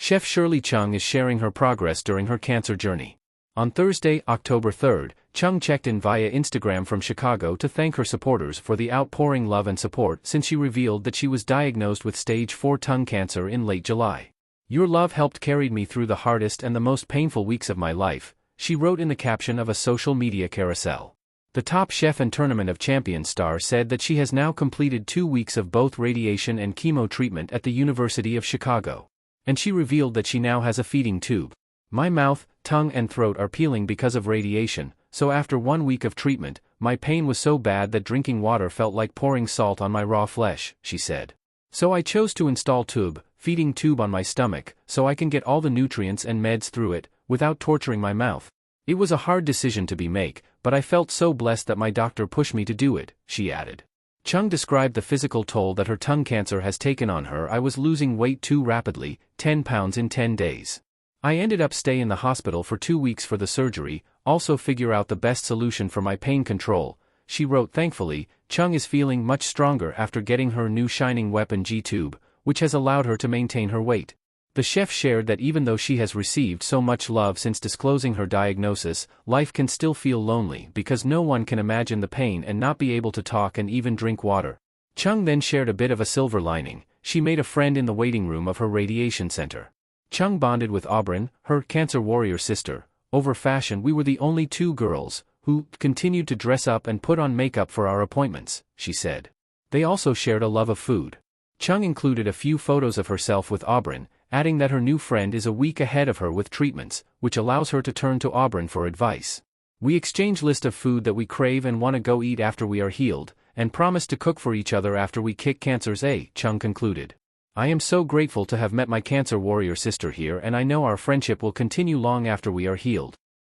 Chef Shirley Chung is sharing her progress during her cancer journey. On Thursday, October 3rd, Chung checked in via Instagram from Chicago to thank her supporters for the outpouring love and support since she revealed that she was diagnosed with stage 4 tongue cancer in late July. "Your love helped carry me through the hardest and the most painful weeks of my life," she wrote in the caption of a social media carousel. The top chef and Tournament of Champions star said that she has now completed 2 weeks of both radiation and chemo treatment at the University of Chicago. And she revealed that she now has a feeding tube. "My mouth, tongue and throat are peeling because of radiation, so after 1 week of treatment, my pain was so bad that drinking water felt like pouring salt on my raw flesh," she said. "So I chose to install feeding tube on my stomach, so I can get all the nutrients and meds through it, without torturing my mouth. It was a hard decision to make, but I felt so blessed that my doctor pushed me to do it," she added. Chung described the physical toll that her tongue cancer has taken on her. "I was losing weight too rapidly, 10 pounds in 10 days. I ended up staying in the hospital for 2 weeks for the surgery, also figure out the best solution for my pain control," she wrote. Thankfully, Chung is feeling much stronger after getting her new shining weapon G-tube, which has allowed her to maintain her weight. The chef shared that even though she has received so much love since disclosing her diagnosis, life can still feel lonely because no one can imagine the pain and not be able to talk and even drink water. Chung then shared a bit of a silver lining. She made a friend in the waiting room of her radiation center. Chung bonded with Aubryn, her cancer warrior sister, over fashion. "We were the only 2 girls who continued to dress up and put on makeup for our appointments," she said. They also shared a love of food. Chung included a few photos of herself with Aubryn, adding that her new friend is a week ahead of her with treatments, which allows her to turn to Aubryn for advice. "We exchange list of food that we crave and want to go eat after we are healed, and promise to cook for each other after we kick cancer's ass," Chung concluded. "I am so grateful to have met my cancer warrior sister here, and I know our friendship will continue long after we are healed."